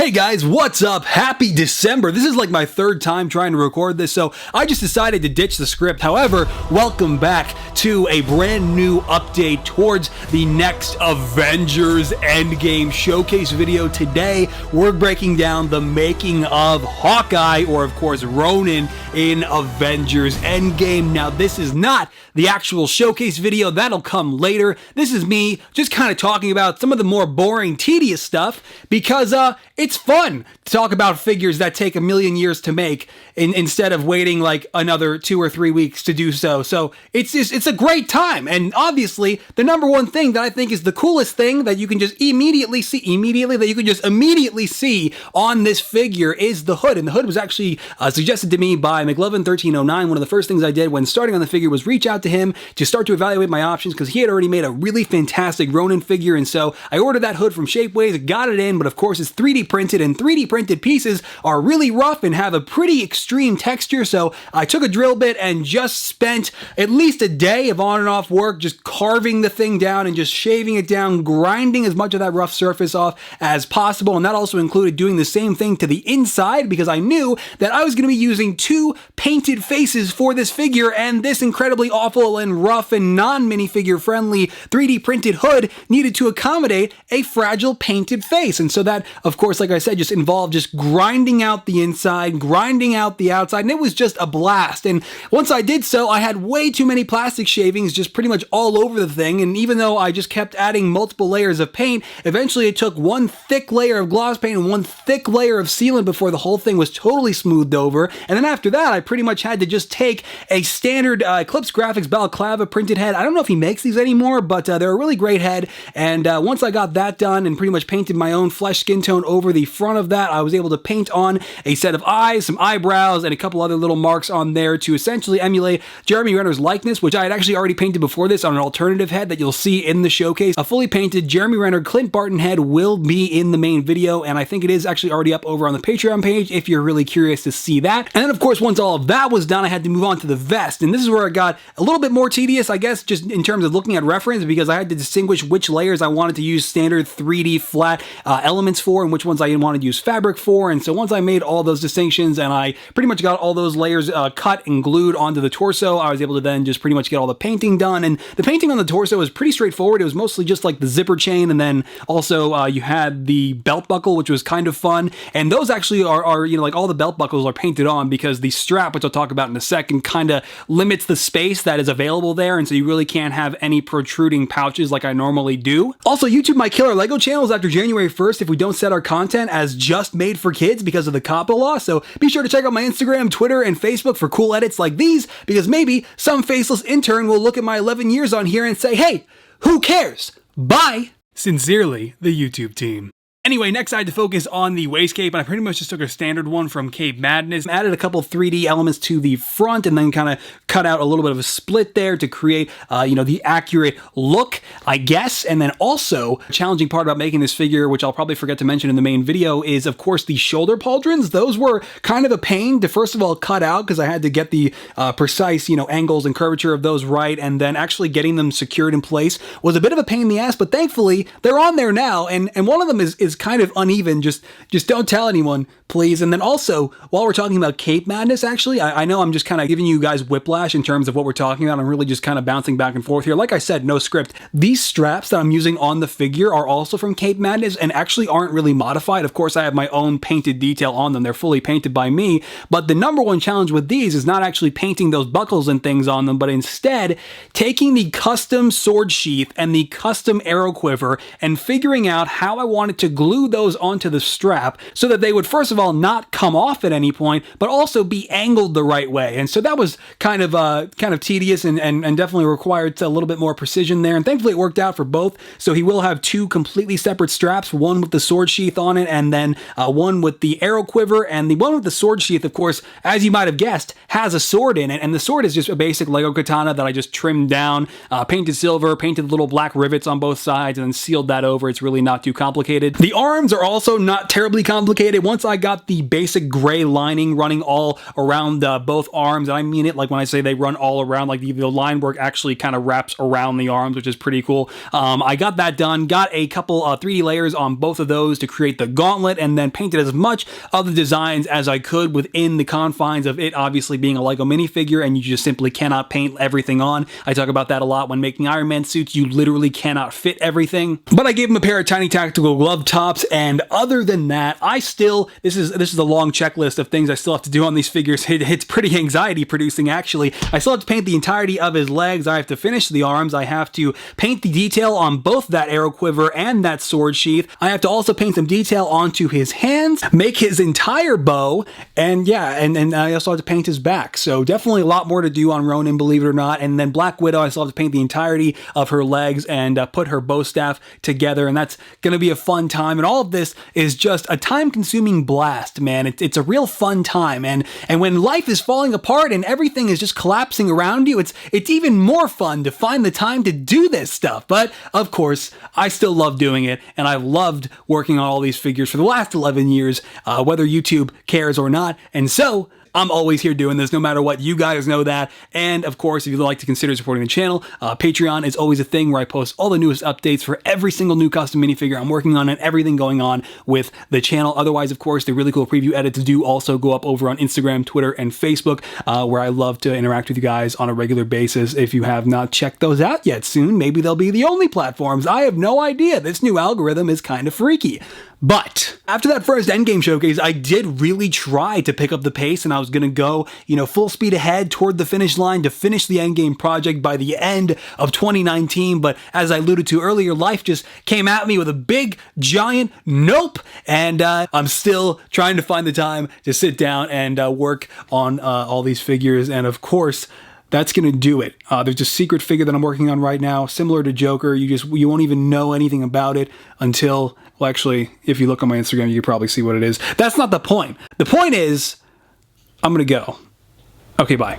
Hey guys, what's up? Happy December. This is like my third time trying to record this, so I just decided to ditch the script. However, welcome back to a brand new update towards the next Avengers Endgame showcase video. Today, we're breaking down the making of Hawkeye, or of course Ronin, in Avengers Endgame. Now, this is not the actual showcase video. That'll come later. This is me just kind of talking about some of the more boring, tedious stuff because it's fun to talk about figures that take a million years to make instead of waiting like another 2 or 3 weeks to do so. So it's a great time. And obviously, the number one thing that I think is the coolest thing that you can just immediately see on this figure is the hood. And the hood was actually suggested to me by McLovin1309. One of the first things I did when starting on the figure was reach out to him to start to evaluate my options because he had already made a really fantastic Ronin figure. And so I ordered that hood from Shapeways, got it in, but of course it's 3D printed, and 3D printed pieces are really rough and have a pretty extreme texture. So I took a drill bit and just spent at least a day of on and off work just carving the thing down and just shaving it down, grinding as much of that rough surface off as possible. And that also included doing the same thing to the inside because I knew that I was going to be using 2 painted faces for this figure, and this incredibly awful and rough and non-minifigure friendly 3D printed hood needed to accommodate a fragile painted face. And so that, of course, like I said, just involved just grinding out the inside, grinding out the outside, and it was just a blast. And once I did so, I had way too many plastic shavings just pretty much all over the thing, and even though I just kept adding multiple layers of paint, eventually it took one thick layer of gloss paint and one thick layer of sealant before the whole thing was totally smoothed over. And then after that, I pretty much had to just take a standard Eclipse Graphics balaclava printed head. I don't know if he makes these anymore, but they're a really great head. And once I got that done and pretty much painted my own flesh skin tone over the front of that, I was able to paint on a set of eyes, some eyebrows, and a couple other little marks on there to essentially emulate Jeremy Renner's likeness, which I had actually already painted before this on an alternative head that you'll see in the showcase. A fully painted Jeremy Renner Clint Barton head will be in the main video, and I think it is actually already up over on the Patreon page if you're really curious to see that. And then, of course, once all of that was done, I had to move on to the vest, and this is where it got a little bit more tedious, I guess, just in terms of looking at reference, because I had to distinguish which layers I wanted to use standard 3D flat elements for and which ones I wanted to use fabric for. And so once I made all those distinctions and I pretty much got all those layers cut and glued onto the torso, I was able to then just pretty much get all the painting done. And the painting on the torso was pretty straightforward. It was mostly just like the zipper chain, and then also you had the belt buckle, which was kind of fun. And those actually are you know, like all the belt buckles are painted on because the strap, which I'll talk about in a second, kind of limits the space that is available there, and so you really can't have any protruding pouches like I normally do. Also, YouTube might kill our LEGO channels after January 1st if we don't set our content as just made for kids because of the COPPA law, so be sure to check out my Instagram, Twitter, and Facebook for cool edits like these, because maybe some faceless intern will look at my 11 years on here and say, hey, who cares? Bye! Sincerely, the YouTube team. Anyway, next I had to focus on the waist cape, and I pretty much just took a standard one from Cape Madness, added a couple 3D elements to the front, and then kind of cut out a little bit of a split there to create, you know, the accurate look, I guess. And then also, a challenging part about making this figure, which I'll probably forget to mention in the main video, is of course the shoulder pauldrons. Those were kind of a pain to first of all cut out because I had to get the precise, you know, angles and curvature of those right, and then actually getting them secured in place was a bit of a pain in the ass, but thankfully they're on there now, and one of them is kind of uneven. Just don't tell anyone, please. And then also, while we're talking about Cape Madness, actually, I know I'm just kind of giving you guys whiplash in terms of what we're talking about. I'm really just kind of bouncing back and forth here. Like I said, no script. These straps that I'm using on the figure are also from Cape Madness and actually aren't really modified. Of course, I have my own painted detail on them. They're fully painted by me. But the number one challenge with these is not actually painting those buckles and things on them, but instead taking the custom sword sheath and the custom arrow quiver and figuring out how I wanted to glue those onto the strap so that they would, first of all, not come off at any point, but also be angled the right way. And so that was kind of tedious and definitely required a little bit more precision there. And thankfully it worked out for both. So he will have 2 completely separate straps, one with the sword sheath on it, and then one with the arrow quiver. And the one with the sword sheath, of course, as you might have guessed, has a sword in it. And the sword is just a basic Lego katana that I just trimmed down, painted silver, painted little black rivets on both sides, and then sealed that over. It's really not too complicated. The The arms are also not terribly complicated. Once I got the basic gray lining running all around both arms, and I mean it like when I say they run all around, like the line work actually kind of wraps around the arms, which is pretty cool. I got that done, got a couple 3D layers on both of those to create the gauntlet, and then painted as much of the designs as I could within the confines of it obviously being a Lego minifigure, and you just simply cannot paint everything on. I talk about that a lot when making Iron Man suits. You literally cannot fit everything. But I gave him a pair of tiny tactical glove tops, and other than that, I still, this is a long checklist of things I still have to do on these figures. It's pretty anxiety producing, actually. I still have to paint the entirety of his legs. I have to finish the arms. I have to paint the detail on both that arrow quiver and that sword sheath. I have to also paint some detail onto his hands, make his entire bow, and yeah, and I also have to paint his back. So definitely a lot more to do on Ronin, believe it or not. And then Black Widow, I still have to paint the entirety of her legs and put her bow staff together, and that's gonna be a fun time. And all of this is just a time-consuming blast, man. It's a real fun time, and when life is falling apart and everything is just collapsing around you, it's even more fun to find the time to do this stuff. But of course, I still love doing it, and I've loved working on all these figures for the last 11 years, whether YouTube cares or not. And so I'm always here doing this, no matter what. You guys know that. And of course, if you'd like to consider supporting the channel, Patreon is always a thing where I post all the newest updates for every single new custom minifigure I'm working on and everything going on with the channel. Otherwise, of course, the really cool preview edits do also go up over on Instagram, Twitter, and Facebook, where I love to interact with you guys on a regular basis. If you have not checked those out yet, soon, maybe they'll be the only platforms. I have no idea. This new algorithm is kind of freaky. But after that first Endgame showcase, I did really try to pick up the pace, and I was going to go, full speed ahead toward the finish line to finish the Endgame project by the end of 2019. But as I alluded to earlier, life just came at me with a big, giant nope. And I'm still trying to find the time to sit down and work on all these figures. And of course, that's going to do it. There's a secret figure that I'm working on right now, similar to Joker. You won't even know anything about it until, well, actually, if you look on my Instagram, you can probably see what it is. That's not the point. The point is, I'm going to go. Okay, bye.